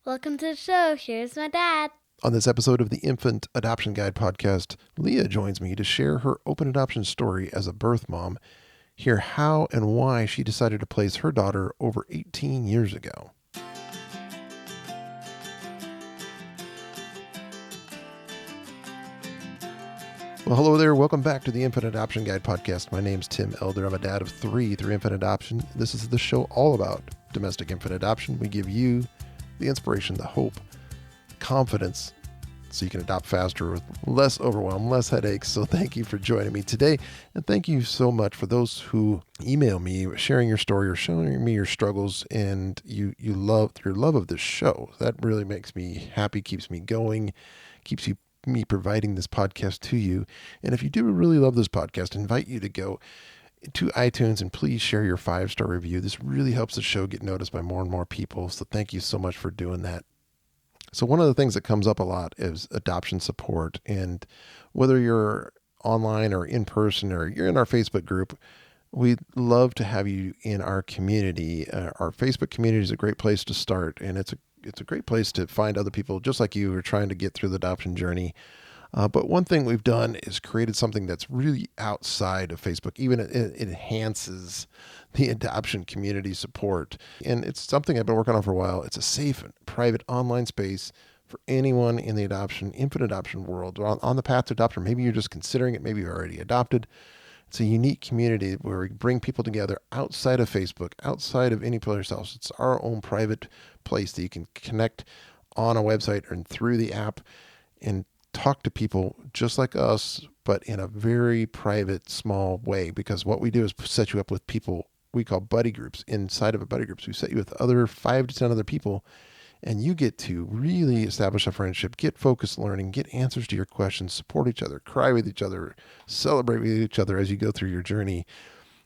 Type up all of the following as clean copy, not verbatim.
Welcome to the show. Here's my dad. On this episode of the Infant Adoption Guide podcast, Leah joins me to share her open adoption story as a birth mom, hear how and why she decided to place her daughter over 18 years ago. Well, hello there. Welcome back to the Infant Adoption Guide podcast. My name's Tim Elder. I'm a dad of three through infant adoption. This is the show all about domestic infant adoption. We give you the inspiration, the hope, confidence, so you can adopt faster with less overwhelm, less headaches. So thank you for joining me today. And thank you so much for those who email me, sharing your story or showing me your struggles, and you love your love of this show. That really makes me happy, keeps me going, keeps me providing this podcast to you. And if you do really love this podcast, I invite you to go to iTunes and please share your 5-star review. This really helps the show get noticed by more and more people. So thank you so much for doing that. So one of the things that comes up a lot is adoption support. And whether you're online or in person or you're in our Facebook group, we'd love to have you in our community. Our Facebook community is a great place to start. And it's a great place to find other people just like you who are trying to get through the adoption journey. But one thing we've done is created something that's really outside of Facebook. Even it enhances the adoption community support. And it's something I've been working on for a while. It's a safe, private online space for anyone in the infant adoption world, on the path to adoption. Maybe you're just considering it. Maybe you're already adopted. It's a unique community where we bring people together outside of Facebook, outside of any place else. It's our own private place that you can connect on a website and through the app and talk to people just like us, but in a very private, small way. Because what we do is set you up with people we call buddy groups. Inside of a buddy group, so we set you with other 5 to 10 other people, and you get to really establish a friendship, get focused learning, get answers to your questions, support each other, cry with each other, celebrate with each other as you go through your journey.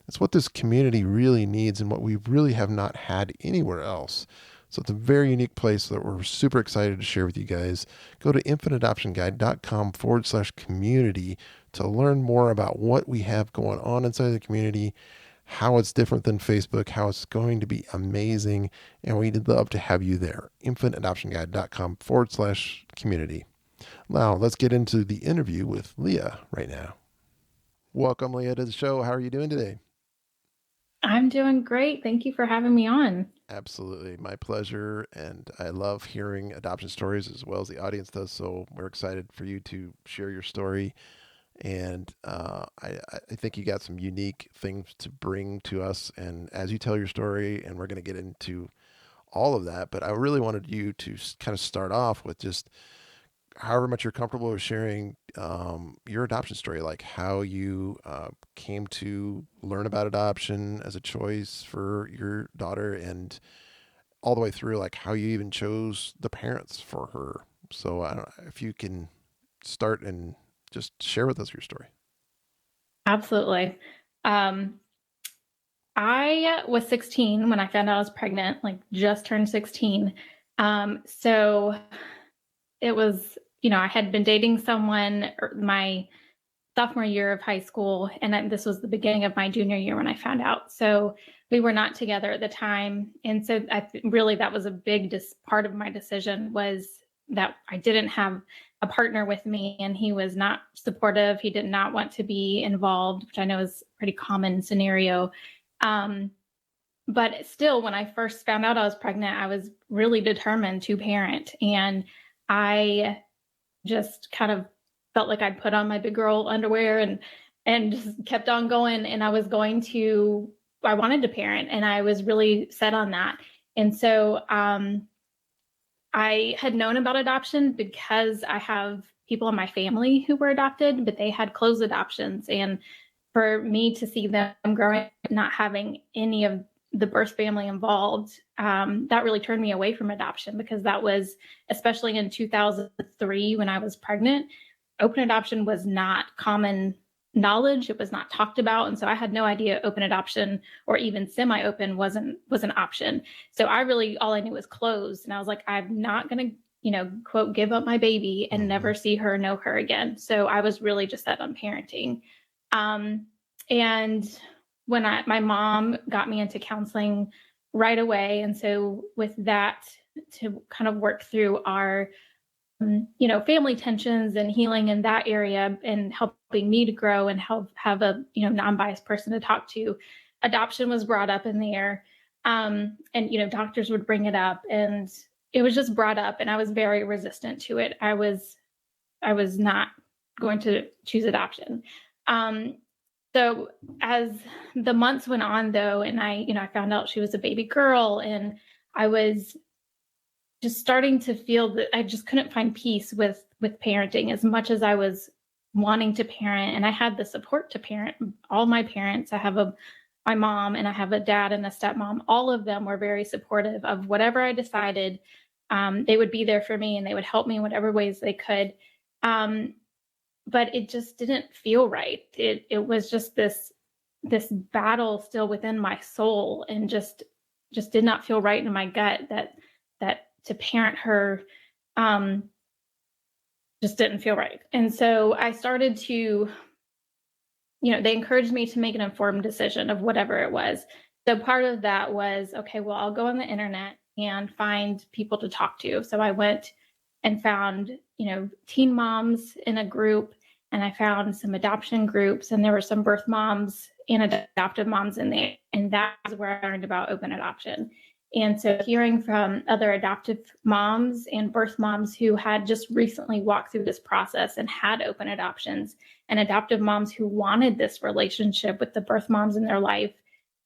That's what this community really needs and what we really have not had anywhere else. So it's a very unique place that we're super excited to share with you guys. Go to infantadoptionguide.com/community to learn more about what we have going on inside the community, how it's different than Facebook, how it's going to be amazing. And we'd love to have you there. infantadoptionguide.com/community. Now let's get into the interview with Leah right now. Welcome, Leah, to the show. How are you doing today? I'm doing great. Thank you for having me on. Absolutely. My pleasure. And I love hearing adoption stories as well as the audience does. So we're excited for you to share your story. And I think you got some unique things to bring to us. And as you tell your story, and we're going to get into all of that, but I really wanted you to kind of start off with just however much you're comfortable with sharing your adoption story, like how you came to learn about adoption as a choice for your daughter, and all the way through, like how you even chose the parents for her. So I don't know if you can start and just share with us your story. Absolutely. I was 16 when I found out I was pregnant, like just turned 16. So it was, I had been dating someone my sophomore year of high school, and this was the beginning of my junior year when I found out. So we were not together at the time. And so really that was a big part of my decision, was that I didn't have a partner with me, and he was not supportive. He did not want to be involved, which I know is a pretty common scenario. But still, when I first found out I was pregnant, I was really determined to parent. And I just kind of felt like I'd put on my big girl underwear and just kept on going. And I wanted to parent, and I was really set on that. And so I had known about adoption because I have people in my family who were adopted, but they had closed adoptions. And for me to see them growing, not having any of the birth family involved, that really turned me away from adoption, because that was, especially in 2003 when I was pregnant, open adoption was not common knowledge. It was not talked about. And so I had no idea open adoption, or even semi-open, was an option. So all I knew was closed. And I was like, I'm not going to, quote, give up my baby and never see her, know her again. So I was really just set on parenting. And when my mom got me into counseling right away. And so with that, to kind of work through our family tensions and healing in that area, and helping me to grow and have a non-biased person to talk to. Adoption was brought up in there, and doctors would bring it up, and it was just brought up, and I was very resistant to it. I was not going to choose adoption. So as the months went on, though, and I found out she was a baby girl, and I was just starting to feel that I just couldn't find peace with parenting as much as I was wanting to parent. And I had the support to parent all my parents. I have my mom, and I have a dad and a stepmom. All of them were very supportive of whatever I decided. They would be there for me, and they would help me in whatever ways they could. But it just didn't feel right. It was just this battle still within my soul, and just did not feel right in my gut that to parent her just didn't feel right. And so I started to, they encouraged me to make an informed decision of whatever it was. So part of that was, okay, well, I'll go on the internet and find people to talk to. So I went and found, teen moms in a group, and I found some adoption groups, and there were some birth moms and adoptive moms in there. And that's where I learned about open adoption. And so hearing from other adoptive moms and birth moms who had just recently walked through this process and had open adoptions, and adoptive moms who wanted this relationship with the birth moms in their life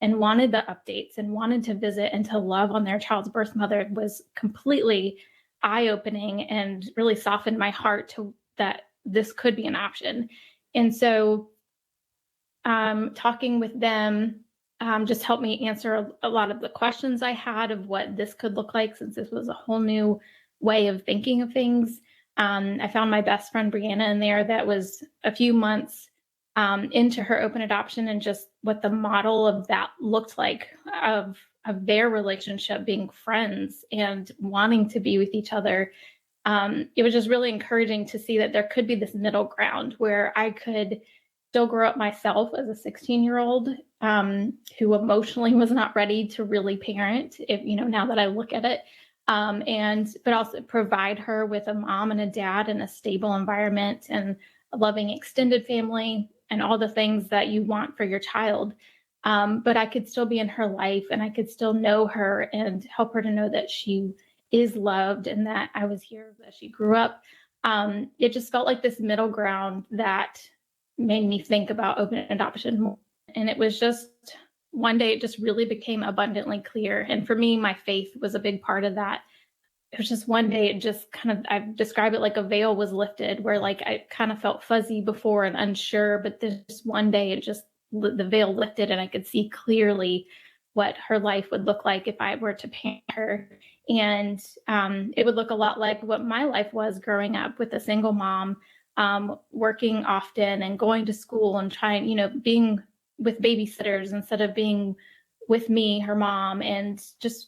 and wanted the updates and wanted to visit and to love on their child's birth mother, was completely eye-opening and really softened my heart to that this could be an option. And so talking with them just helped me answer a lot of the questions I had of what this could look like, since this was a whole new way of thinking of things. I found my best friend Brianna in there that was a few months into her open adoption, and just what the model of that looked like, of their relationship, being friends and wanting to be with each other. It was just really encouraging to see that there could be this middle ground where I could still grow up myself as a 16-year-old who emotionally was not ready to really parent, if now that I look at it, but also provide her with a mom and a dad and a stable environment and a loving extended family and all the things that you want for your child. But I could still be in her life, and I could still know her and help her to know that she is loved and that I was here as she grew up. It just felt like this middle ground that made me think about open adoption more. And it was just one day, it just really became abundantly clear. And for me, my faith was a big part of that. It was just one day, it just kind of, I describe it like a veil was lifted, where like I kind of felt fuzzy before and unsure, but this one day, it just, the veil lifted, and I could see clearly what her life would look like if I were to parent her. And it would look a lot like what my life was growing up with a single mom, working often and going to school and trying, being with babysitters instead of being with me, her mom, and just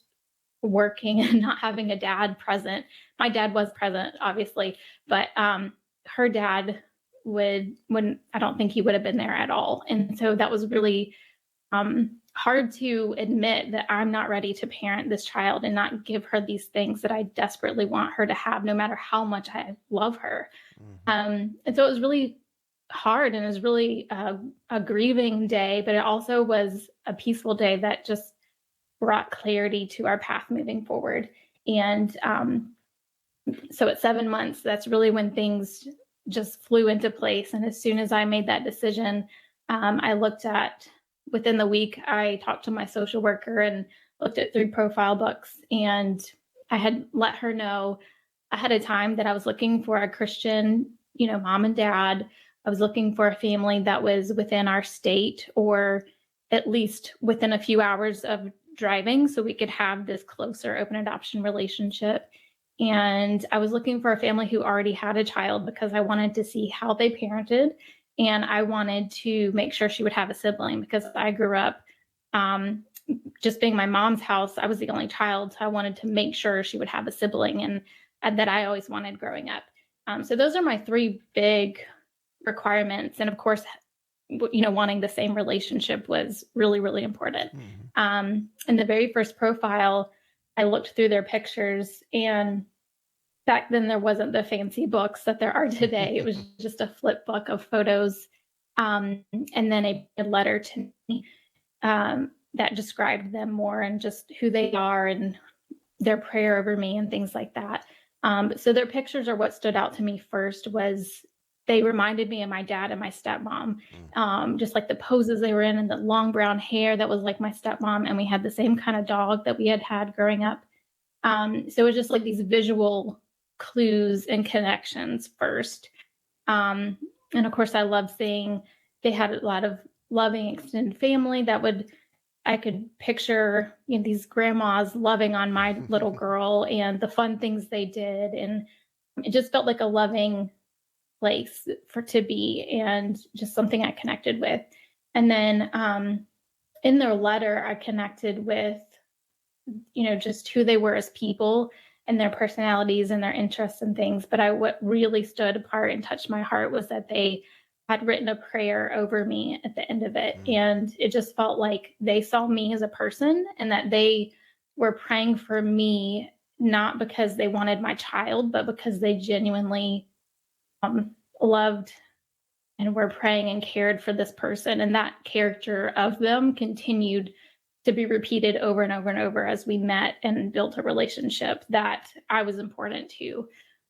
working and not having a dad present. My dad was present, obviously, but her dad wouldn't, I don't think he would have been there at all. And so that was really hard to admit that I'm not ready to parent this child and not give her these things that I desperately want her to have, no matter how much I love her. And so it was really hard, and it was really a grieving day, but it also was a peaceful day that just brought clarity to our path moving forward. And so at 7 months, that's really when things just flew into place. And as soon as I made that decision, I looked at, within the week, I talked to my social worker and looked at 3 profile books, and I had let her know ahead of time that I was looking for a Christian, mom and dad. I was looking for a family that was within our state, or at least within a few hours of driving, so we could have this closer open adoption relationship. And I was looking for a family who already had a child, because I wanted to see how they parented. And I wanted to make sure she would have a sibling, because I grew up just being my mom's house. I was the only child. So I wanted to make sure she would have a sibling, and that I always wanted growing up. So those are my 3 big requirements. And of course, wanting the same relationship was really, really important. In the very first profile, I looked through their pictures, and back then there wasn't the fancy books that there are today. It was just a flip book of photos, and then a letter to me that described them more and just who they are and their prayer over me and things like that. So their pictures are what stood out to me first. Was they reminded me of my dad and my stepmom, just like the poses they were in and the long brown hair that was like my stepmom. And we had the same kind of dog that we had growing up. So it was just like these visual clues and connections first. And of course, I loved seeing they had a lot of loving extended family I could picture, these grandmas loving on my little girl and the fun things they did. And it just felt like a loving place to be and just something I connected with. And then in their letter, I connected with, just who they were as people and their personalities and their interests and things. But what really stood apart and touched my heart was that they had written a prayer over me at the end of it. And it just felt like they saw me as a person and that they were praying for me, not because they wanted my child, but because they genuinely loved and were praying and cared for this person. And that character of them continued to be repeated over and over and over as we met and built a relationship that I was important to.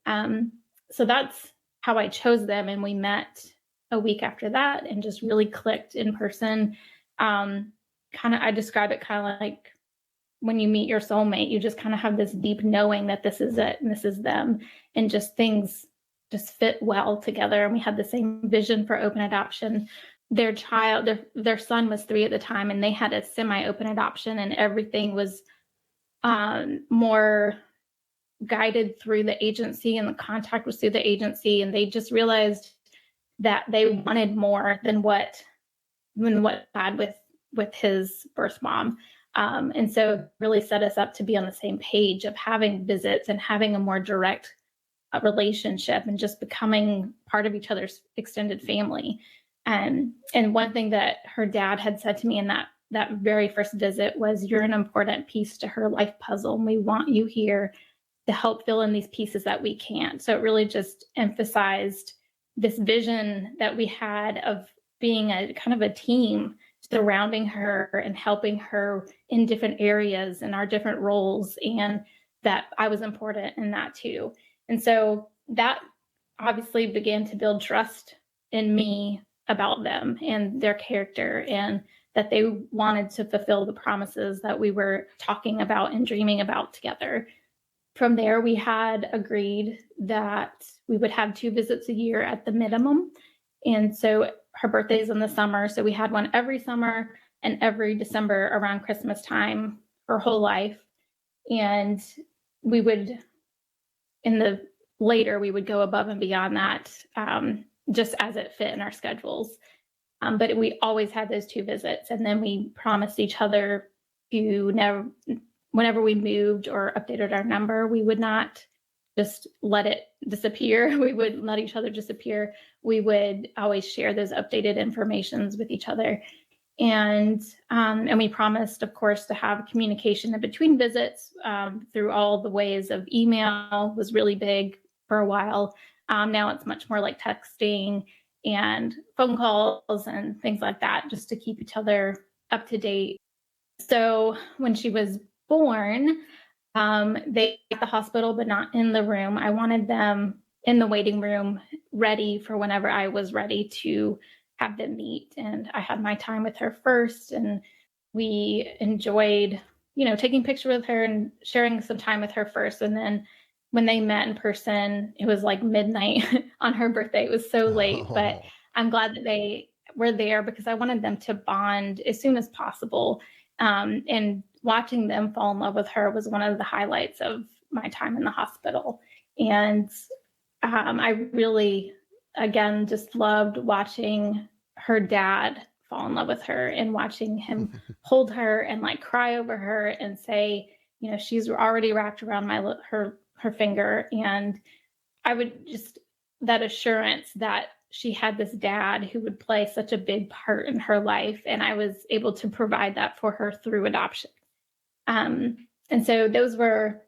So that's how I chose them. And we met a week after that and just really clicked in person. I describe it kind of like when you meet your soulmate, you just kind of have this deep knowing that this is it and this is them, and just things just fit well together. And we had the same vision for open adoption. Their son was 3 at the time, and they had a semi-open adoption, and everything was more guided through the agency, and the contact was through the agency. And they just realized that they wanted more than what had with his birth mom. And so it really set us up to be on the same page of having visits and having a more direct relationship and just becoming part of each other's extended family. And one thing that her dad had said to me in that very first visit was, "You're an important piece to her life puzzle, and we want you here to help fill in these pieces that we can't." So it really just emphasized this vision that we had of being a kind of a team surrounding her and helping her in different areas and our different roles, and that I was important in that too. And so that obviously began to build trust in me about them and their character, and that they wanted to fulfill the promises that we were talking about and dreaming about together. From there, we had agreed that we would have 2 visits a year at the minimum. And so her birthday is in the summer. So we had one every summer and every December around Christmas time her whole life. And we would, we would go above and beyond that, just as it fit in our schedules. But we always had those 2 visits. And then we promised each other to whenever we moved or updated our number, we would not just let it disappear. We would let each other disappear. We would always share those updated informations with each other. And we promised, of course, to have communication in between visits through all the ways of email was really big for a while. Now it's much more like texting and phone calls and things like that, just to keep each other up to date. So when she was born, they at the hospital, but not in the room. I wanted them in the waiting room, ready for whenever I was ready to have them meet. And I had my time with her first, and we enjoyed, taking pictures with her and sharing some time with her first. And then when they met in person, it was like midnight on her birthday. It was so late, but I'm glad that they were there because I wanted them to bond as soon as possible. And watching them fall in love with her was one of the highlights of my time in the hospital. And I really, again, just loved watching her dad fall in love with her and watching him hold her and like cry over her and say, she's already wrapped around her finger. And I would just, that assurance that she had this dad who would play such a big part in her life. And I was able to provide that for her through adoption. And so those were,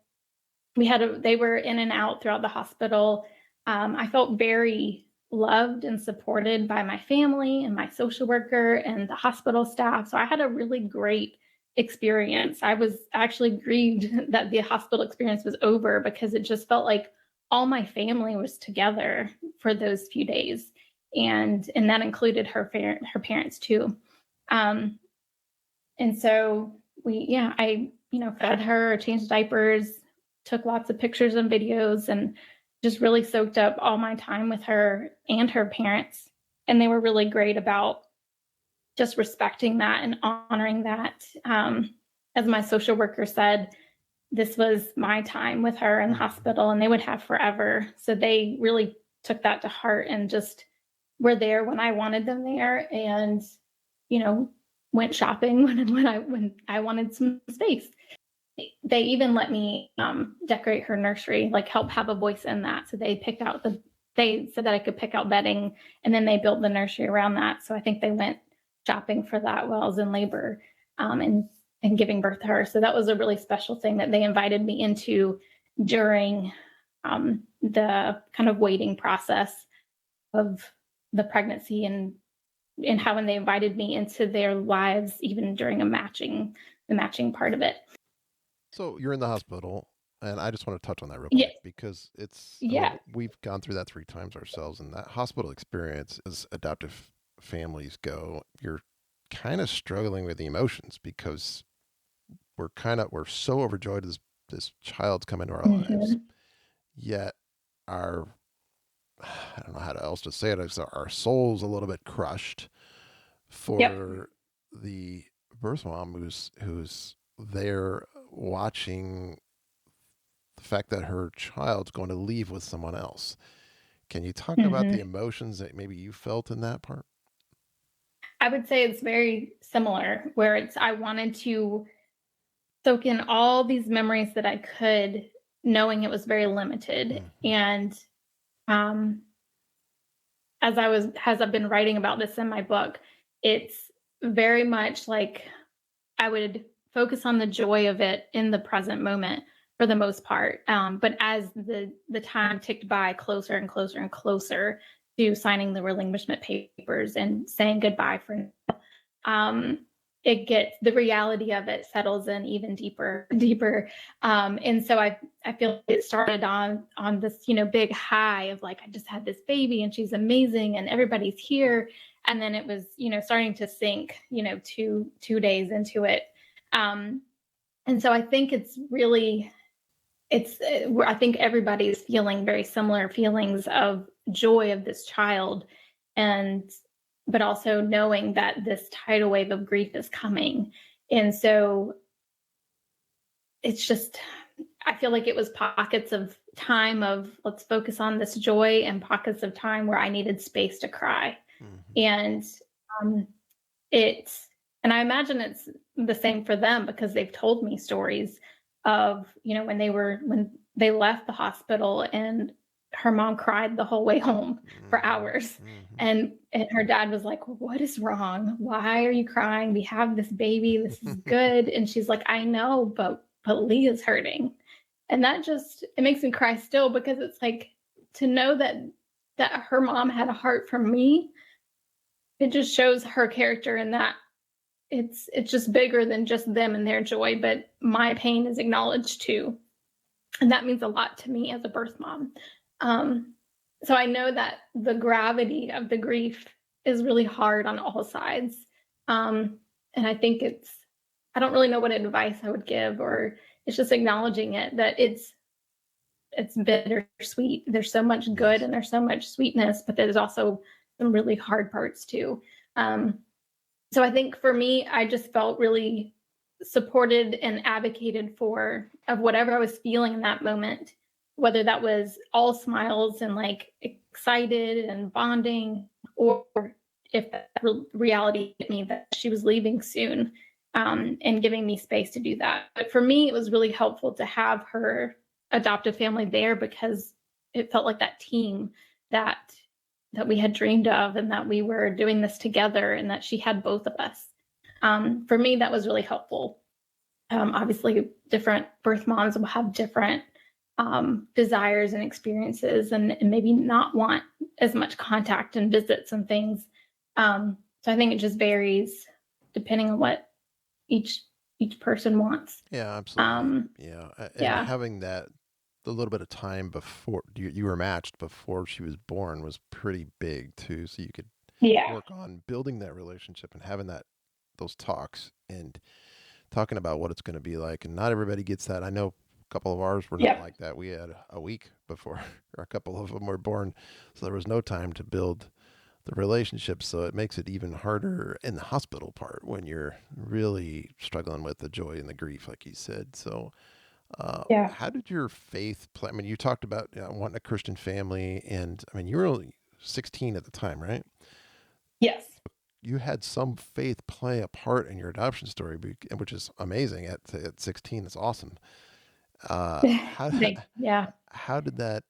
they were in and out throughout the hospital. I felt very loved and supported by my family and my social worker and the hospital staff. So I had a really great experience. I was actually grieved that the hospital experience was over because it just felt like all my family was together for those few days. And that included her parents too. And so I fed her, changed diapers, took lots of pictures and videos, and just really soaked up all my time with her and her parents. And they were really great about just respecting that and honoring that. As my social worker said, this was my time with her in the hospital, and they would have forever. So they really took that to heart and just were there when I wanted them there, and went shopping when I wanted some space. They even let me decorate her nursery, like help have a voice in that. So they said that I could pick out bedding, and then they built the nursery around that. So I think they went shopping for that while I was in labor and giving birth to her. So that was a really special thing that they invited me into during the kind of waiting process of the pregnancy, and how when they invited me into their lives, even during the matching part of it. So you're in the hospital, and I just want to touch on that real quick because we've gone through that 3 times ourselves, and that hospital experience, as adoptive families go, you're kind of struggling with the emotions because we're so overjoyed this child's come into our lives, yet I don't know how else to say it, our soul's a little bit crushed for the birth mom who's there watching the fact that her child's going to leave with someone else. Can you talk about the emotions that maybe you felt in that part? I would say it's very similar, where I wanted to soak in all these memories that I could, knowing it was very limited. And as I've been writing about this in my book, it's very much like I would focus on the joy of it in the present moment for the most part. But as the time ticked by closer and closer and closer to signing the relinquishment papers and saying goodbye for now, the reality of it settles in even deeper. And so I feel it started on this, big high of like, I just had this baby and she's amazing and everybody's here. And then it was, starting to sink, 2 days into it. And so I think I think everybody's feeling very similar feelings of joy of this child, but also knowing that this tidal wave of grief is coming. And so it's just, I feel like it was pockets of time of let's focus on this joy, and pockets of time where I needed space to cry. And and I imagine it's the same for them, because they've told me stories of, when they left the hospital and her mom cried the whole way home for hours. And her dad was like, what is wrong? Why are you crying? We have this baby. This is good. And she's like, I know, but Leah's hurting. And that it makes me cry still, because it's like, to know that her mom had a heart for me, it just shows her character, in that it's just bigger than just them and their joy, but my pain is acknowledged too. And that means a lot to me as a birth mom. So I know that the gravity of the grief is really hard on all sides. And I think I don't really know what advice I would give, or it's just acknowledging it, that it's bittersweet. There's so much good and there's so much sweetness, but there's also some really hard parts too. So I think for me, I just felt really supported and advocated for of whatever I was feeling in that moment, whether that was all smiles and like excited and bonding, or if that reality hit me that she was leaving soon, and giving me space to do that. But for me, it was really helpful to have her adoptive family there, because it felt like that team that we had dreamed of, and that we were doing this together, and that she had both of us. For me, that was really helpful. Obviously, different birth moms will have different desires and experiences, and maybe not want as much contact and visits and things. So I think it just varies depending on what each person wants. Yeah, absolutely. Yeah. And Yeah. having that a little bit of time before you were matched before she was born was pretty big too. So you could Yeah. work on building that relationship and having those talks and talking about what it's going to be like. And not everybody gets that. I know a couple of ours were not like that. We had a week before, or a couple of them were born. So there was no time to build the relationship. So it makes it even harder in the hospital part when you're really struggling with the joy and the grief, like you said. So, how did your faith play? I mean, you talked about wanting a Christian family, and I mean, you were only 16 at the time, right? Yes. You had some faith play a part in your adoption story, which is amazing at 16. That's awesome. How, how did that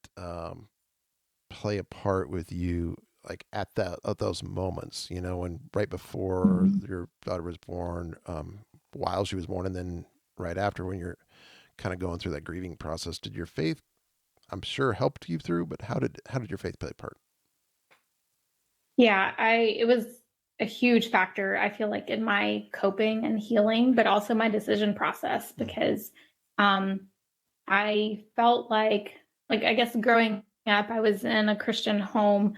play a part with you, like at those moments, when right before your daughter was born, while she was born, and then right after when you're kind of going through that grieving process? Did your faith, I'm sure, helped you through, but how did your faith play a part? Yeah, it was a huge factor, I feel like, in my coping and healing, but also my decision process, because I felt like I guess growing up, I was in a Christian home,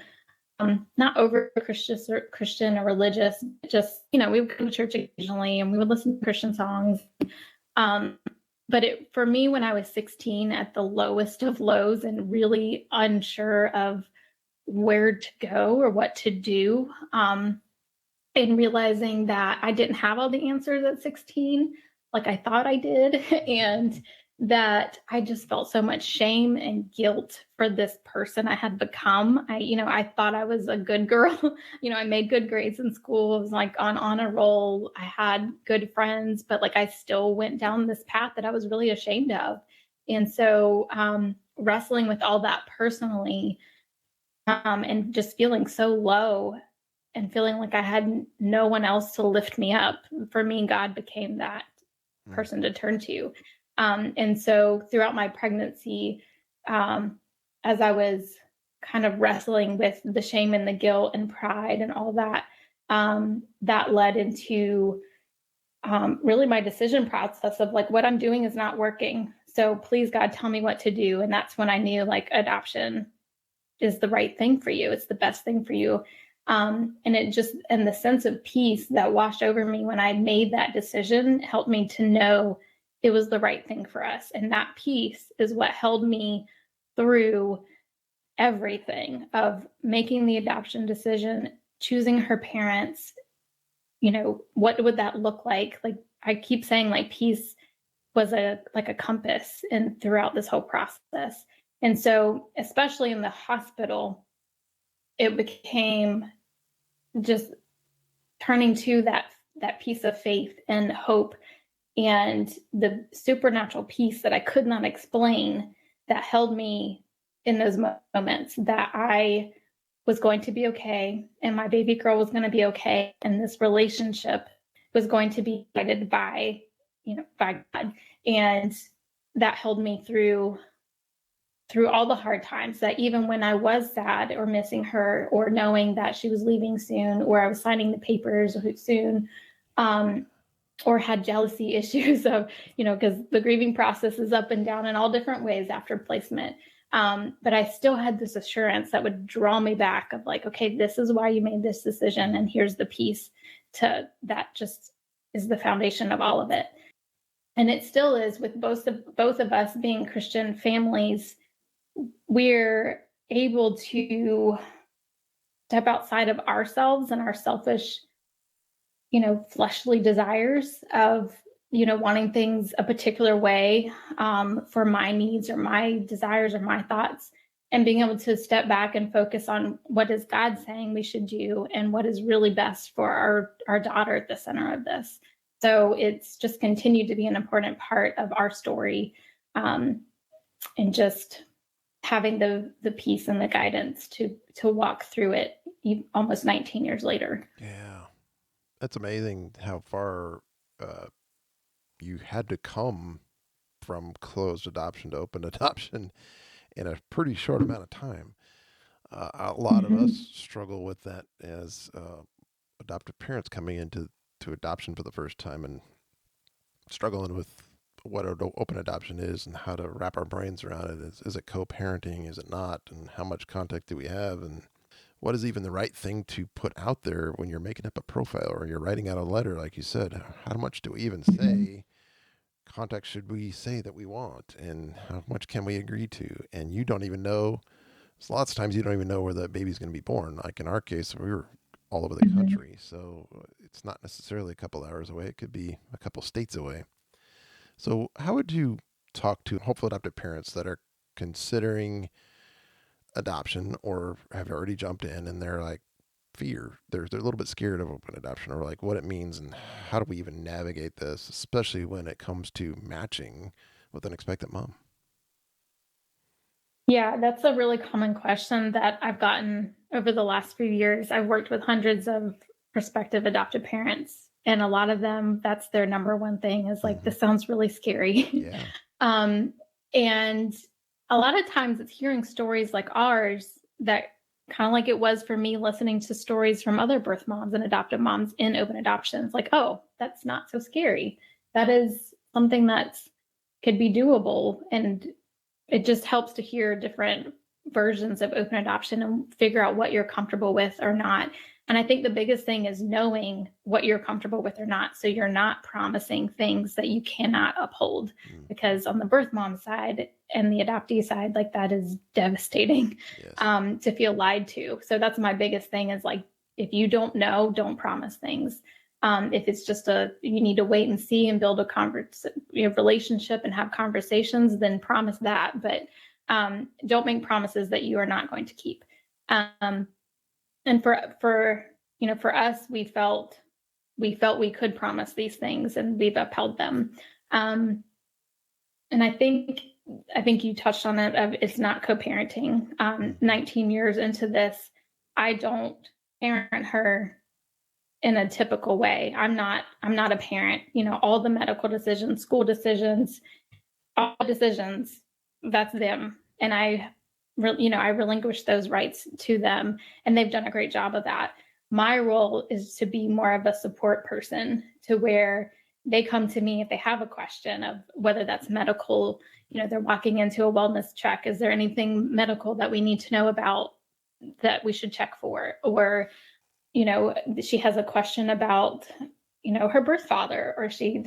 not over Christian or religious, just, we would go to church occasionally and we would listen to Christian songs. But for me, when I was 16, at the lowest of lows and really unsure of where to go or what to do, and realizing that I didn't have all the answers at 16 like I thought I did, and that I just felt so much shame and guilt for this person I had become. I thought I was a good girl. I made good grades in school. I was like on a roll. I had good friends, but I still went down this path that I was really ashamed of. And so wrestling with all that personally, and just feeling so low and feeling like I had no one else to lift me up. For me, God became that person to turn to. And so throughout my pregnancy, as I was kind of wrestling with the shame and the guilt and pride and all that, that led into really my decision process of what I'm doing is not working. So please, God, tell me what to do. And that's when I knew adoption is the right thing for you. It's the best thing for you. And the sense of peace that washed over me when I made that decision helped me to know it was the right thing for us. And that peace is what held me through everything of making the adoption decision, choosing her parents. What would that look like? I keep saying peace was a compass and throughout this whole process. And so, especially in the hospital, it became just turning to that piece of faith and hope and the supernatural peace that I could not explain that held me in those moments, that I was going to be okay and my baby girl was going to be okay. And this relationship was going to be guided by God. And that held me through all the hard times, that even when I was sad or missing her or knowing that she was leaving soon, or I was signing the papers soon, or had jealousy issues of, because the grieving process is up and down in all different ways after placement. But I still had this assurance that would draw me back of okay, this is why you made this decision. And here's the piece that just is the foundation of all of it. And it still is with both of us being Christian families. We're able to step outside of ourselves and our selfish, fleshly desires of, wanting things a particular way, for my needs or my desires or my thoughts, and being able to step back and focus on what is God saying we should do and what is really best for our daughter at the center of this. So it's just continued to be an important part of our story, and just having the peace and the guidance to walk through it almost 19 years later. Yeah. That's amazing how far, you had to come from closed adoption to open adoption in a pretty short amount of time. A lot of us struggle with that as adoptive parents coming into adoption for the first time and struggling with what open adoption is and how to wrap our brains around it. Is it co-parenting? Is it not? And how much contact do we have? And what is even the right thing to put out there when you're making up a profile or you're writing out a letter, like you said? How much do we even say? Contact should we say that we want? And how much can we agree to? And you don't even know. Lots of times you don't even know where the baby's going to be born. Like in our case, we were all over the country. So it's not necessarily a couple hours away. It could be a couple states away. So how would you talk to hopeful adoptive parents that are considering adoption or have already jumped in and they're like they're a little bit scared of open adoption or like what it means and how do we even navigate this, especially when it comes to matching with an expectant mom? Yeah, that's a really common question that I've gotten over the last few years. I've worked with hundreds of prospective adoptive parents, and a lot of them, that's their number one thing is like, this sounds really scary. Yeah. And a lot of times it's hearing stories like ours that kind of like it was for me listening to stories from other birth moms and adoptive moms in open adoptions. Like, oh, that's not so scary. That is something that could be doable. And it just helps to hear different versions of open adoption and figure out what you're comfortable with or not. And I think the biggest thing is knowing what you're comfortable with or not. So you're not promising things that you cannot uphold, because on the birth mom side and the adoptee side, like that is devastating. Yes. To feel lied to. So that's my biggest thing is like, if you don't know, don't promise things. If it's just you need to wait and see and build a relationship and have conversations, then promise that. But don't make promises that you are not going to keep. And for us, we felt we could promise these things and we've upheld them. And I think you touched on it. It's not co-parenting. 19 years into this, I don't parent her in a typical way. I'm not a parent. All the medical decisions, school decisions, all decisions, that's them. And I relinquish those rights to them, and they've done a great job of that. My role is to be more of a support person, to where they come to me if they have a question of whether that's medical, they're walking into a wellness check. Is there anything medical that we need to know about that we should check for? Or, she has a question about, her birth father, or she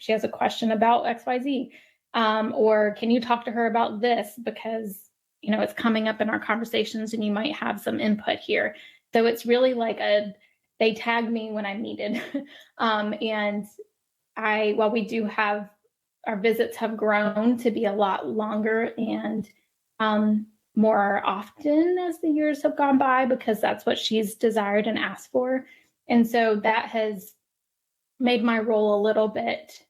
has a question about XYZ. Or can you talk to her about this because it's coming up in our conversations and you might have some input here. So it's really like they tag me when I'm needed. And while we do have, our visits have grown to be a lot longer and more often as the years have gone by, because that's what she's desired and asked for. And so that has made my role a little bit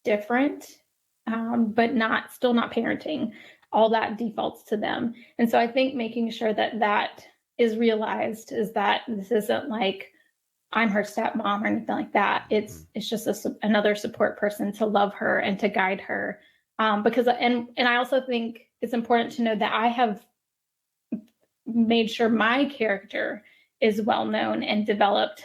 different, but still not parenting. All that defaults to them. And so I think making sure that is realized is that this isn't like I'm her stepmom or anything like that. It's just another support person to love her and to guide her. Because I also think it's important to know that I have made sure my character is well known and developed,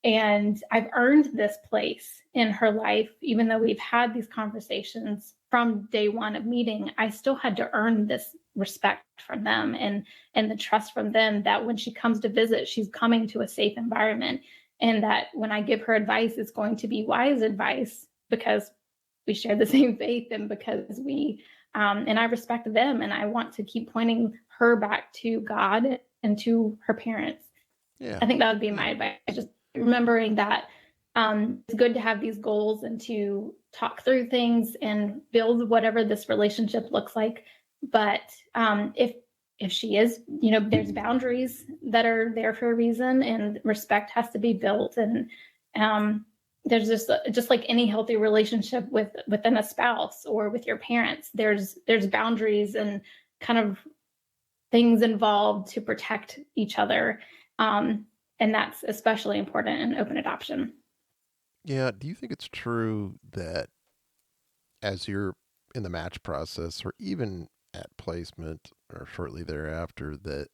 and I've earned this place in her life. Even though we've had these conversations from day one of meeting, I still had to earn this respect from them and the trust from them that when she comes to visit, she's coming to a safe environment, and that when I give her advice, it's going to be wise advice because we share the same faith and because and I respect them, and I want to keep pointing her back to God and to her parents. Yeah. I think that would be my advice. Just remembering that it's good to have these goals and to talk through things and build whatever this relationship looks like. But if she is, there's boundaries that are there for a reason, and respect has to be built. And there's just like any healthy relationship within a spouse or with your parents, there's boundaries and kind of things involved to protect each other. And that's especially important in open adoption. Yeah. Do you think it's true that as you're in the match process or even at placement or shortly thereafter, that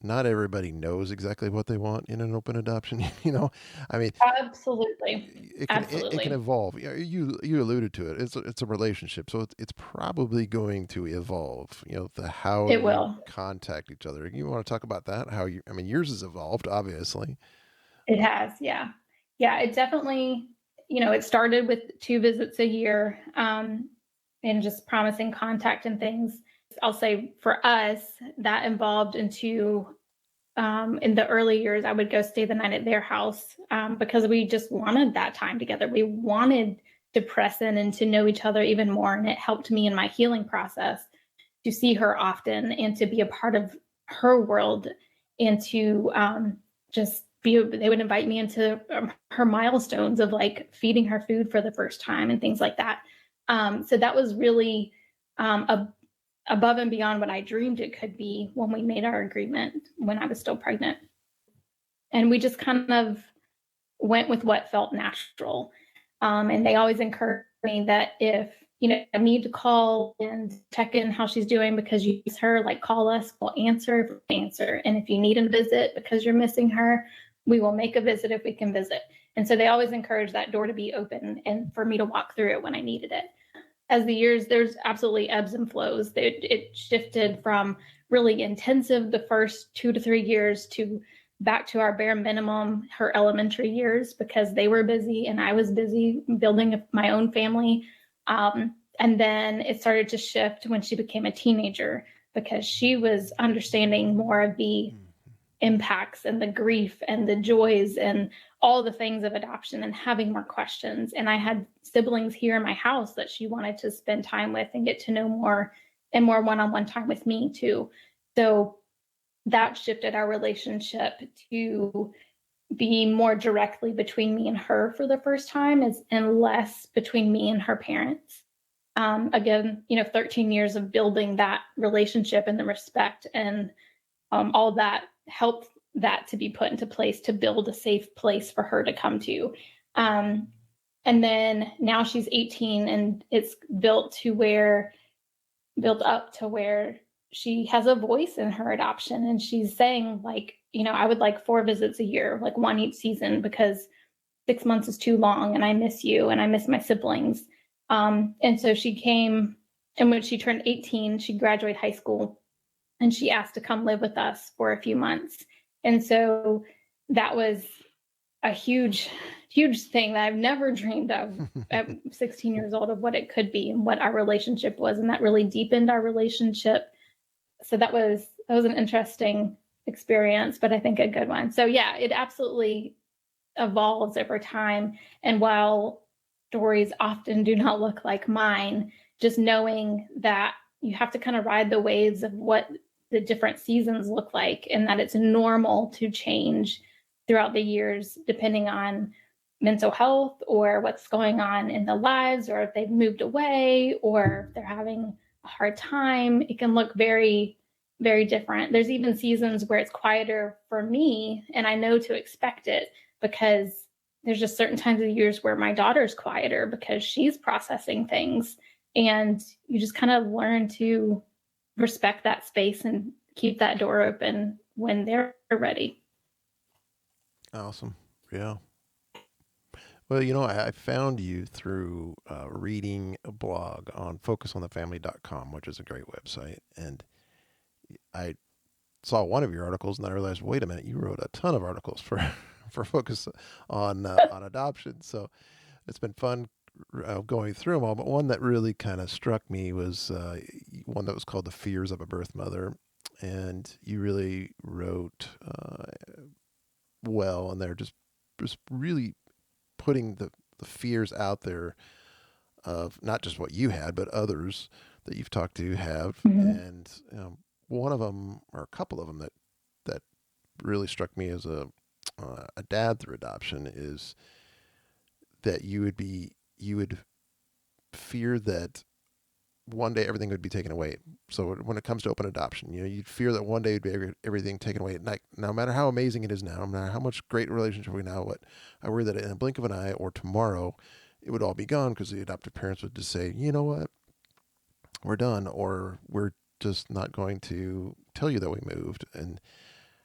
not everybody knows exactly what they want in an open adoption? I mean, Absolutely. it can Absolutely. evolve. You alluded to it. It's a relationship, so it's probably going to evolve. The how It you will. contact each other. You want to talk about that? How you? I mean, yours has evolved, obviously. It has, yeah. Yeah, it definitely, it started with 2 visits a year, and just promising contact and things. I'll say for us, that involved into, in the early years, I would go stay the night at their house, because we just wanted that time together. We wanted to press in and to know each other even more. And it helped me in my healing process to see her often and to be a part of her world and to, just they would invite me into, her milestones of like feeding her food for the first time and things like that. So that was really, above and beyond what I dreamed it could be when we made our agreement when I was still pregnant. And we just kind of went with what felt natural. And they always encouraged me that if I need to call and check in how she's doing because you miss her, like call us, we'll answer. And if you need a visit because you're missing her, we will make a visit if we can visit. And so they always encouraged that door to be open and for me to walk through it when I needed it. As the years, there's absolutely ebbs and flows. It shifted from really intensive the first 2 to 3 years to back to our bare minimum her elementary years because they were busy and I was busy building my own family. And then it started to shift when she became a teenager because she was understanding more of the impacts and the grief and the joys and all the things of adoption and having more questions. And I had siblings here in my house that she wanted to spend time with and get to know more and more one-on-one time with me too. So that shifted our relationship to be more directly between me and her for the first time and less between me and her parents. Again, 13 years of building that relationship and the respect and, all that helped that to be put into place to build a safe place for her to come to. Um, and then now she's 18 and it's built up to where she has a voice in her adoption and she's saying like, I would like 4 visits a year, like one each season because 6 months is too long and I miss you and I miss my siblings. And so she came, and when she turned 18, she graduated high school and she asked to come live with us for a few months. And so that was a huge, huge thing that I've never dreamed of at 16 years old of what it could be and what our relationship was. And that really deepened our relationship. So that was an interesting experience, but I think a good one. So yeah, it absolutely evolves over time. And while stories often do not look like mine, just knowing that you have to kind of ride the waves of what the different seasons look like and that it's normal to change throughout the years depending on mental health or what's going on in their lives or if they've moved away or if they're having a hard time. It can look very, very different. There's even seasons where it's quieter for me and I know to expect it because there's just certain times of years where my daughter's quieter because she's processing things. And you just kind of learn to respect that space and keep that door open when they're ready. Awesome. Yeah. Well, I found you through reading a blog on focusonthefamily.com, which is a great website. And I saw one of your articles and then I realized, wait a minute, you wrote a ton of articles for, for Focus on adoption. So it's been fun going through them all. But one that really kind of struck me was one that was called The Fears of a Birth Mother. And you really wrote well, and they're just really putting the fears out there of not just what you had, but others that you've talked to have. Mm-hmm. And one of them, or a couple of them, that really struck me as a dad through adoption is that you would fear that one day everything would be taken away So when it comes to open adoption, you'd fear that one day would be everything taken away. Like, no matter how amazing it is now, no matter how much great relationship we now, what I worry that in a blink of an eye or tomorrow, it would all be gone because the adoptive parents would just say, you know what, we're done, or we're just not going to tell you that we moved. And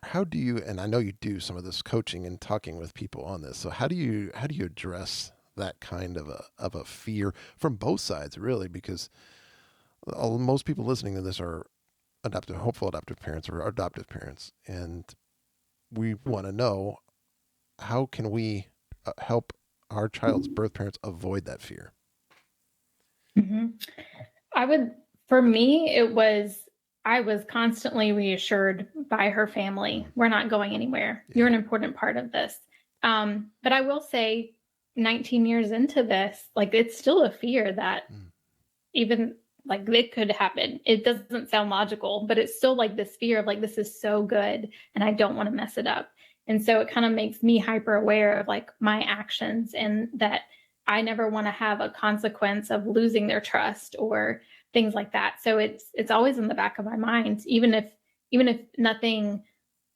how do you, and I know you do some of this coaching and talking with people on this. So how do you address that kind of a fear from both sides, really? Because most people listening to this are hopeful adoptive parents or adoptive parents. And we want to know, how can we help our child's birth parents avoid that fear? Mm-hmm. For me, I was constantly reassured by her family. We're not going anywhere. Yeah. You're an important part of this. But I will say 19 years into this, like, it's still a fear that even like it could happen. It doesn't sound logical, but it's still like this fear of like, this is so good and I don't want to mess it up. And so it kind of makes me hyper aware of like my actions, and that I never want to have a consequence of losing their trust or things like that. So it's always in the back of my mind, even if nothing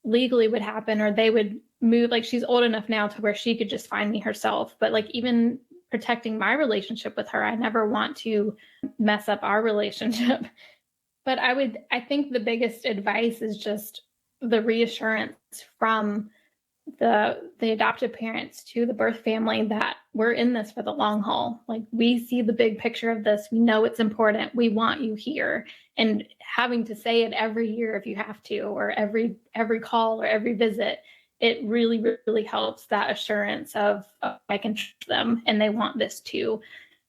legally would happen or they would move. Like, she's old enough now to where she could just find me herself. But like, even protecting my relationship with her, I never want to mess up our relationship. But I think the biggest advice is just the reassurance from the adoptive parents to the birth family that we're in this for the long haul. Like, we see the big picture of this. We know it's important. We want you here. And having to say it every year if you have to, or every call or every visit, it really, really helps that assurance of I can trust them and they want this too.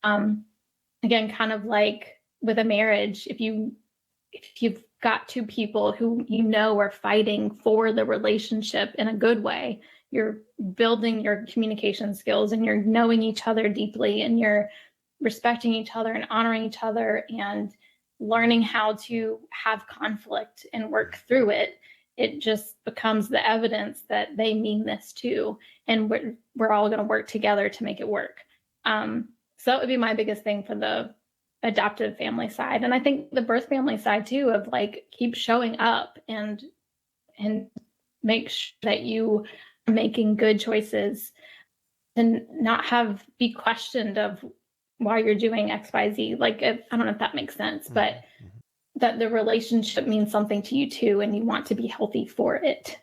Again, kind of like with a marriage, if you've got two people who are fighting for the relationship in a good way, you're building your communication skills and you're knowing each other deeply and you're respecting each other and honoring each other and learning how to have conflict and work through it. It just becomes the evidence that they mean this too. And we're all going to work together to make it work. So that would be my biggest thing for the adoptive family side. And I think the birth family side too, of like, keep showing up and make sure that you are making good choices and not be questioned of why you're doing XYZ. Like, I don't know if that makes sense, but that the relationship means something to you too, and you want to be healthy for it,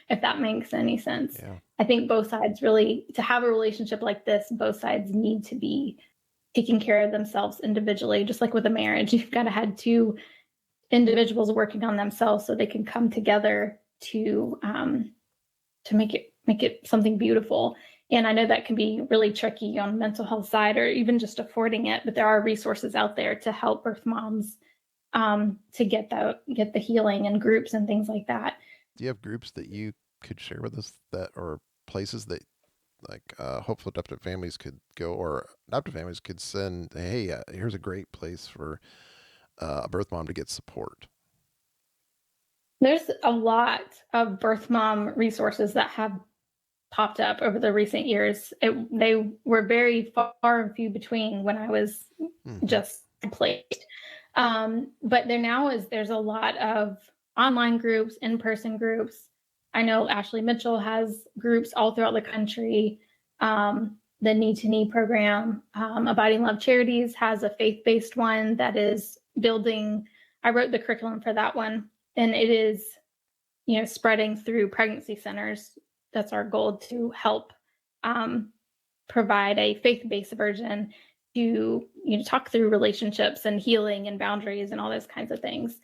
if that makes any sense. Yeah. I think both sides really, to have a relationship like this, both sides need to be taking care of themselves individually. Just like with a marriage, you've got to have two individuals working on themselves so they can come together to make it something beautiful. And I know that can be really tricky on the mental health side or even just affording it, but there are resources out there to help birth moms to get the healing and groups and things like that. Do you have groups that you could share with us, or places that like hopeful adoptive families could go, or adoptive families could send, hey, here's a great place for a birth mom to get support? There's a lot of birth mom resources that have popped up over the recent years. They were very far and few between when I was just placed. But there's a lot of online groups, in-person groups. I know Ashley Mitchell has groups all throughout the country. The Knee to Knee program, Abiding Love Charities has a faith-based one that is building. I wrote the curriculum for that one, and it is, spreading through pregnancy centers. That's our goal, to help provide a faith-based version to talk through relationships and healing and boundaries and all those kinds of things.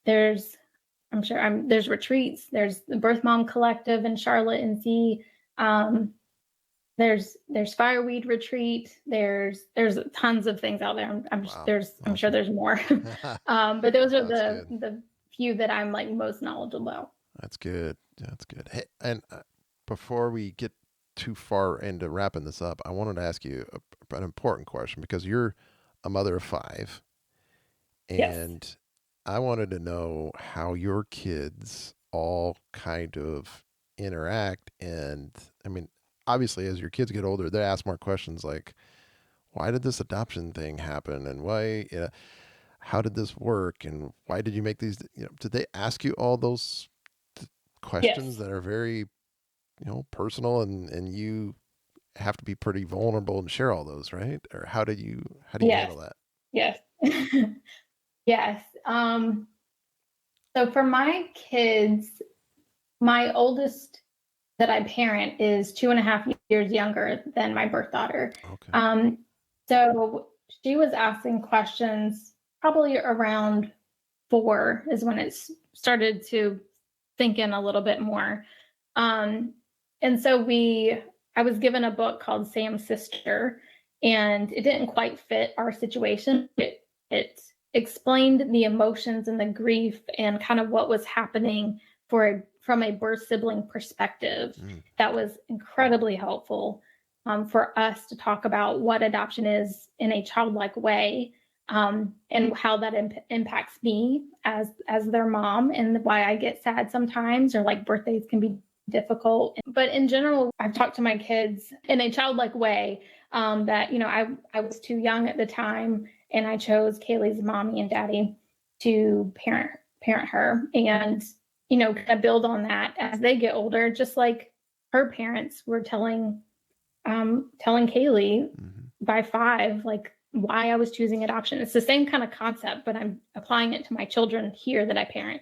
There's retreats. There's the Birthmom Collective in Charlotte, NC. There's Fireweed Retreat. There's tons of things out there. I'm sure there's more. But those are the few that I'm like most knowledgeable about. That's good. Hey, and before we get too far into wrapping this up, I wanted to ask you an important question, because you're a mother of 5, and yes. I wanted to know how your kids all kind of interact. And I mean, obviously, as your kids get older, they ask more questions like, why did this adoption thing happen? And why, how did this work and why did you make these, did they ask you all those questions Yes. that are very, personal, and you have to be pretty vulnerable and share all those, right? Or how do you Yes. handle that? Yes. Yes. So for my kids, my oldest that I parent is 2.5 years younger than my birth daughter. Okay. So she was asking questions probably around 4 is when it started to sink in a little bit more. And so I was given a book called Sam's Sister, and it didn't quite fit our situation. It explained the emotions and the grief and kind of what was happening from a birth sibling perspective. That was incredibly helpful for us to talk about what adoption is in a childlike way, and how that impacts me as their mom, and why I get sad sometimes, or like birthdays can be difficult. But in general, I've talked to my kids in a childlike way, that I was too young at the time, and I chose Kaylee's mommy and daddy to parent her, and kind of build on that as they get older, just like her parents were telling Kaylee by 5, like, why I was choosing adoption. It's the same kind of concept, but I'm applying it to my children here that I parent.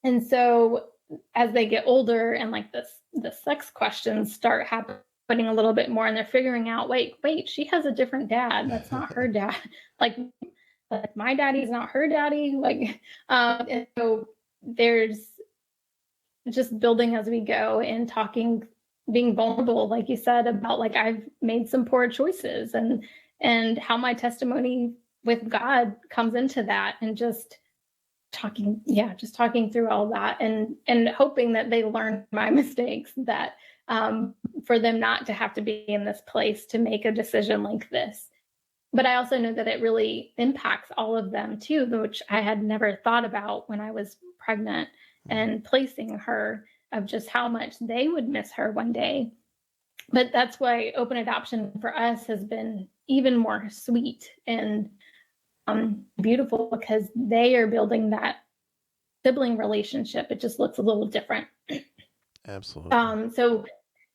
And so as they get older and like the sex questions start happening a little bit more, and they're figuring out, wait, she has a different dad. That's not her dad. like my daddy's not her daddy. And so there's just building as we go and talking, being vulnerable, like you said, about like I've made some poor choices, and how my testimony with God comes into that, and just talking through all that, and hoping that they learn my mistakes, that for them not to have to be in this place to make a decision like this. But I also know that it really impacts all of them too, which I had never thought about when I was pregnant and placing her, of just how much they would miss her one day. But that's why open adoption for us has been even more sweet and beautiful, because they are building that sibling relationship. It just looks a little different. Absolutely. So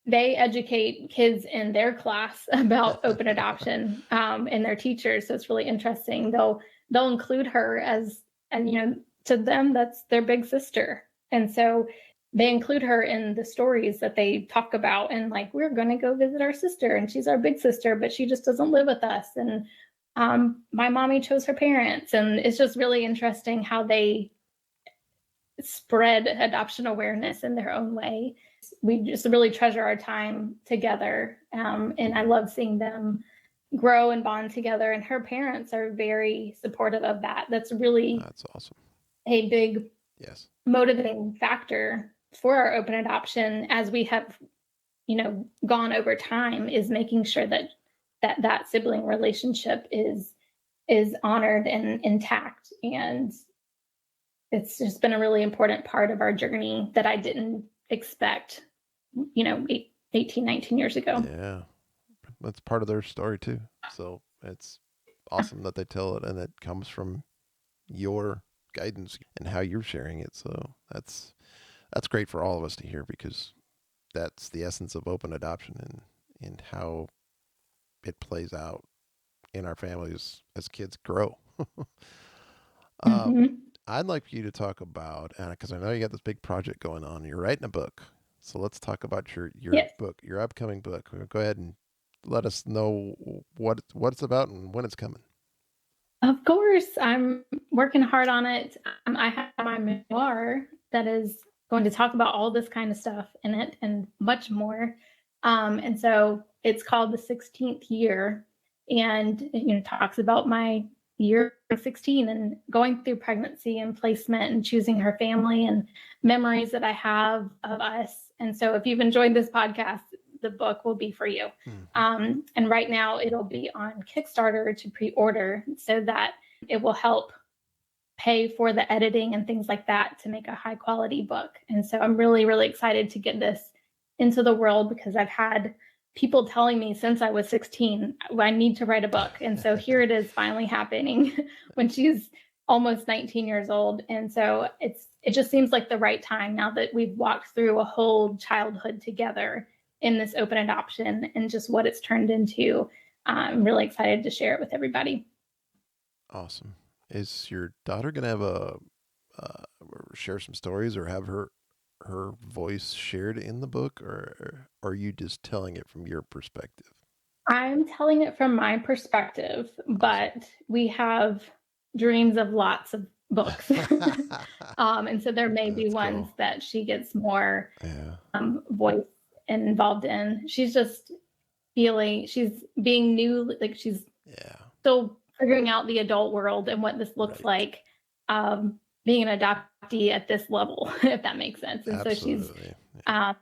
they educate kids in their class about open adoption, and their teachers. So it's really interesting. They'll include her and to them, that's their big sister. And so they include her in the stories that they talk about, and like, we're going to go visit our sister, and she's our big sister, but she just doesn't live with us. And my mommy chose her parents. And it's just really interesting how they spread adoption awareness in their own way. We just really treasure our time together. And I love seeing them grow and bond together. And her parents are very supportive of that. That's awesome. A big yes motivating factor for our open adoption, as we have gone over time, is making sure that sibling relationship is honored and intact. And it's just been a really important part of our journey that I didn't expect 18, 19 years ago. Yeah, that's part of their story too. So it's awesome that they tell it, and it comes from your guidance and how you're sharing it. So that's great for all of us to hear, because that's the essence of open adoption, and how it plays out in our families as kids grow. I'd like for you to talk about, because I know you got this big project going on. You're writing a book. So let's talk about your Yes. book, your upcoming book. Go ahead and let us know what it's about and when it's coming. Of course, I'm working hard on it. I have my memoir that is going to talk about all this kind of stuff in it and much more. And so it's called The 16th Year, and talks about my year 16 and going through pregnancy and placement and choosing her family and memories that I have of us. And so if you've enjoyed this podcast, the book will be for you. And right now it'll be on Kickstarter to pre-order, so that it will help pay for the editing and things like that to make a high quality book. And so I'm really, really excited to get this into the world, because I've had people telling me since I was 16, I need to write a book. And so here it is finally happening when she's almost 19 years old. And so it just seems like the right time now that we've walked through a whole childhood together in this open adoption and just what it's turned into. I'm really excited to share it with everybody. Awesome. Is your daughter going to have share some stories or have her voice shared in the book, or are you just telling it from your perspective? I'm telling it from my perspective, but we have dreams of lots of books. And so there may be ones that she gets more voice involved in. She's just feeling, she's being new, like she's still figuring out the adult world and what this looks like, being an adoptee at this level, if that makes sense. And Absolutely. So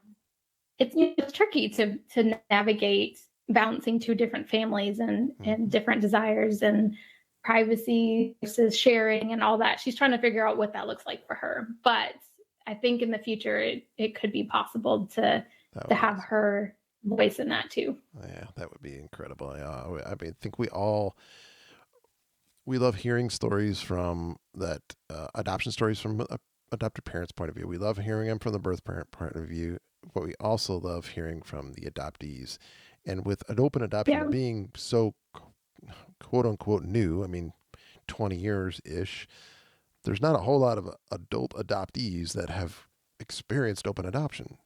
she's, it's tricky to navigate balancing two different families and different desires and privacy versus sharing and all that. She's trying to figure out what that looks like for her. But I think in the future, it could be possible to have her voice in that too. Yeah, that would be incredible. I mean, I think we love hearing stories from that, adoption stories from adopted parents' point of view. We love hearing them from the birth parent point of view, but we also love hearing from the adoptees. And with an open adoption being so quote unquote new, I mean, 20 years ish, there's not a whole lot of adult adoptees that have experienced open adoption.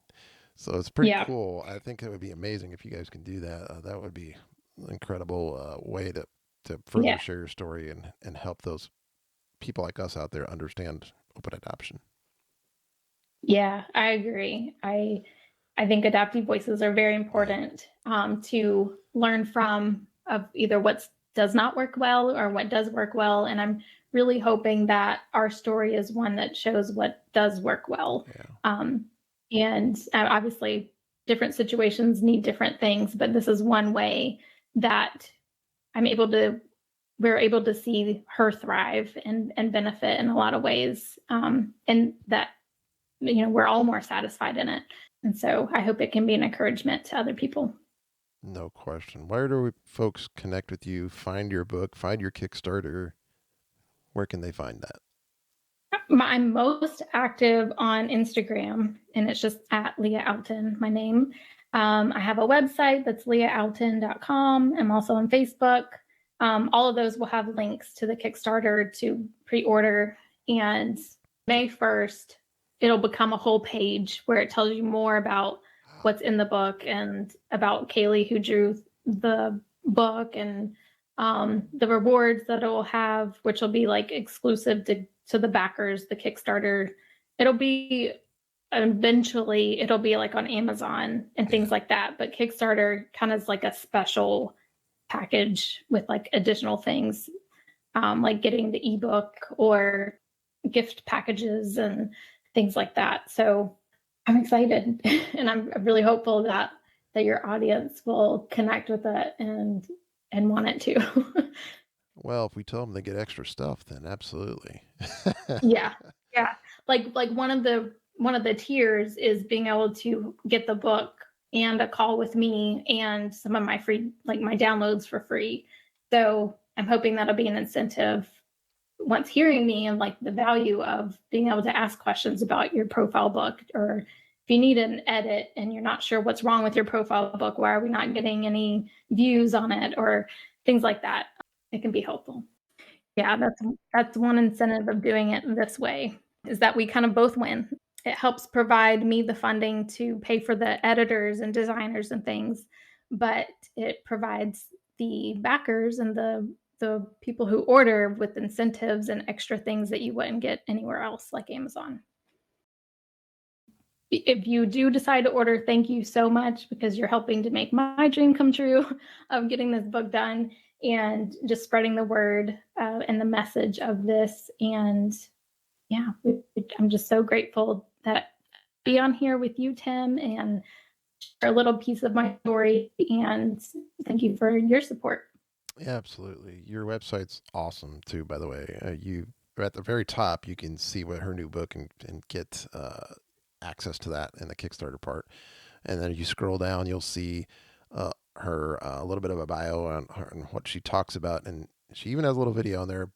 So it's pretty cool. I think it would be amazing if you guys can do that. That would be an incredible way to further share your story and help those people like us out there understand open adoption. Yeah, I agree. I think adoptee voices are very important to learn from, of either what does not work well or what does work well. And I'm really hoping that our story is one that shows what does work well. And obviously different situations need different things, but this is one way that we're able to see her thrive and benefit in a lot of ways. And that, we're all more satisfied in it. And so I hope it can be an encouragement to other people. No question. Where do folks connect with you, find your book, find your Kickstarter? Where can they find that? I'm most active on Instagram, and it's just at Leah Outten, my name. I have a website that's leahoutten.com. I'm also on Facebook. All of those will have links to the Kickstarter to pre-order. And May 1st, it'll become a whole page where it tells you more about what's in the book and about Kaylee, who drew the book, and the rewards that it will have, which will be like exclusive to the backers, the Kickstarter. Eventually it'll be like on Amazon and things like that. But Kickstarter kind of is like a special package with like additional things, like getting the ebook or gift packages and things like that. So I'm excited, and I'm really hopeful that your audience will connect with it and want it too. Well, if we tell them they get extra stuff, then absolutely. Yeah. Like one of the tiers is being able to get the book and a call with me and some of my free, like my downloads for free. So I'm hoping that'll be an incentive once hearing me and like the value of being able to ask questions about your profile book, or if you need an edit and you're not sure what's wrong with your profile book, why are we not getting any views on it, or things like that. It can be helpful. Yeah, that's one incentive of doing it this way, is that we kind of both win. It helps provide me the funding to pay for the editors and designers and things, but it provides the backers and the people who order with incentives and extra things that you wouldn't get anywhere else, like Amazon. If you do decide to order, thank you so much, because you're helping to make my dream come true of getting this book done and just spreading the word and the message of this. And yeah, I'm just so grateful that be on here with you, Tim, and share a little piece of my story. And thank you for your support. Yeah, absolutely. Your website's awesome too, by the way. You at the very top, you can see what her new book and get access to that in the Kickstarter part. And then you scroll down, you'll see her a little bit of a bio on her and what she talks about, and she even has a little video on there.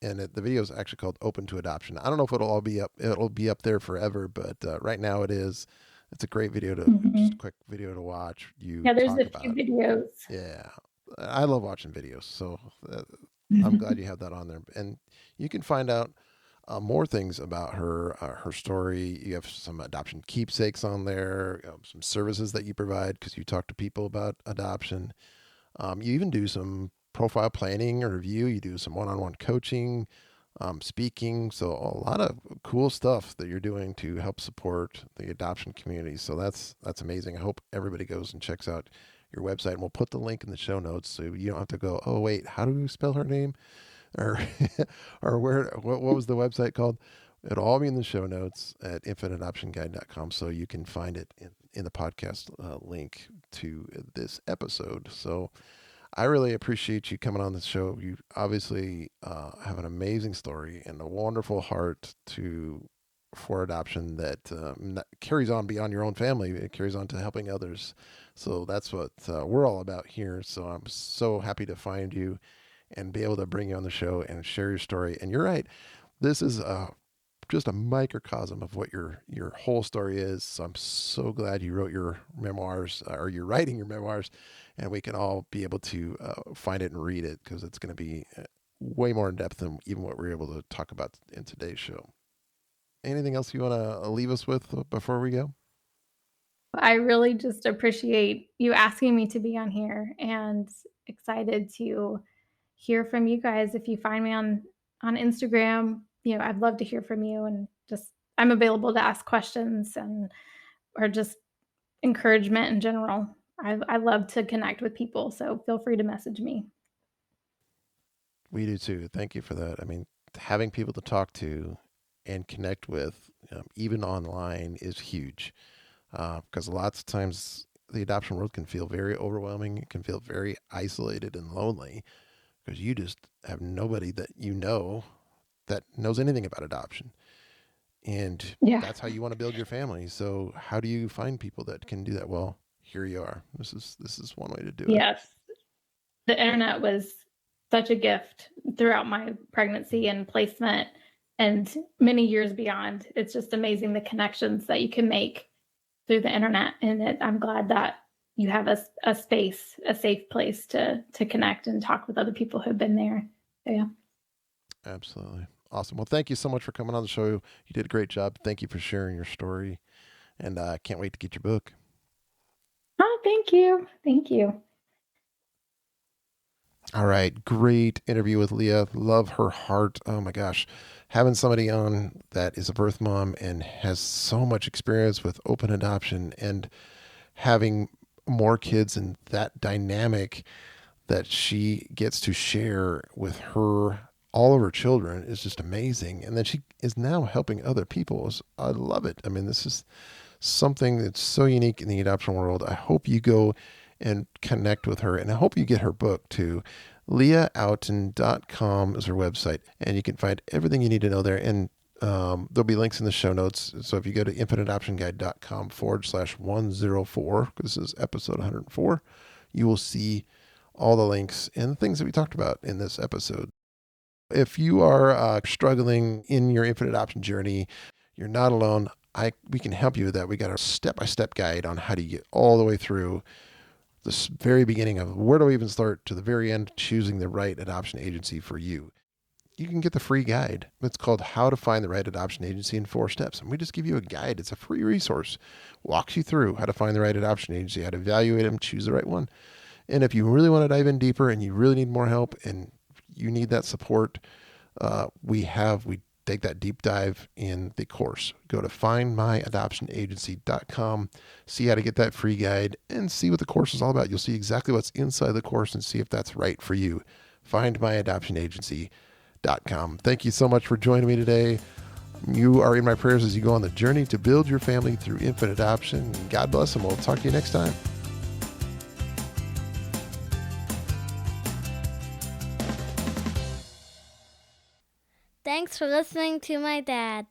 And the video is actually called "Open to Adoption." I don't know if it'll all be up. It'll be up there forever, but right now it is. It's a great video just a quick video to watch. Yeah, there's a few videos. Yeah, I love watching videos, so I'm glad you have that on there. And you can find out more things about her story. You have some adoption keepsakes on there, some services that you provide because you talk to people about adoption. You even do some profile planning or review. You do some one-on-one coaching, speaking. So a lot of cool stuff that you're doing to help support the adoption community. So that's amazing. I hope everybody goes and checks out your website, and we'll put the link in the show notes so you don't have to go, oh wait, how do we spell her name? Or what was the website called? It'll all be in the show notes at infantadoptionguide.com, so you can find it in the podcast link to this episode. So I really appreciate you coming on the show. You obviously have an amazing story and a wonderful heart for adoption that carries on beyond your own family. It carries on to helping others. So that's what we're all about here. So I'm so happy to find you and be able to bring you on the show and share your story. And you're right. This is just a microcosm of what your whole story is. So I'm so glad you wrote your memoirs, or you're writing your memoirs, and we can all be able to find it and read it, because it's going to be way more in depth than even what we're able to talk about in today's show. Anything else you want to leave us with before we go? I really just appreciate you asking me to be on here, and excited to hear from you guys. If you find me on Instagram, I'd love to hear from you, and just I'm available to ask questions or just encouragement in general. I love to connect with people, so feel free to message me. We do too. Thank you for that. I mean, having people to talk to and connect with, even online, is huge. Because lots of times the adoption world can feel very overwhelming. It can feel very isolated and lonely, because you just have nobody that that knows anything about adoption. And that's how you want to build your family. So how do you find people that can do that? Well, here you are. This is one way to do it. Yes. The internet was such a gift throughout my pregnancy and placement and many years beyond. It's just amazing the connections that you can make through the internet. And I'm glad that you have a space, a safe place to connect and talk with other people who've been there. So, yeah. Absolutely. Awesome. Well, thank you so much for coming on the show. You did a great job. Thank you for sharing your story. And I can't wait to get your book. Oh, thank you. Thank you. All right. Great interview with Leah. Love her heart. Oh my gosh. Having somebody on that is a birth mom and has so much experience with open adoption, and having more kids and that dynamic that she gets to share with all of her children is just amazing. And then she is now helping other people. I love it. I mean, this is something that's so unique in the adoption world. I hope you go and connect with her, and I hope you get her book too. LeahOutten.com is her website, and you can find everything you need to know there. And there'll be links in the show notes. So if you go to infantadoptionguide.com/104, because this is episode 104, you will see all the links and the things that we talked about in this episode. If you are struggling in your infant adoption journey, you're not alone. We can help you with that. We got a step-by-step guide on how to get all the way through the very beginning of where do we even start to the very end, choosing the right adoption agency for you. You can get the free guide. It's called How to Find the Right Adoption Agency in 4 Steps. And we just give you a guide. It's a free resource. Walks you through how to find the right adoption agency, how to evaluate them, choose the right one. And if you really want to dive in deeper and you really need more help and you need that support, we take that deep dive in the course. Go to findmyadoptionagency.com, see how to get that free guide, and see what the course is all about. You'll see exactly what's inside the course and see if that's right for you. Findmyadoptionagency.com. Thank you so much for joining me today. You are in my prayers as you go on the journey to build your family through infant adoption. God bless, and we'll talk to you next time. Thanks for listening to my dad.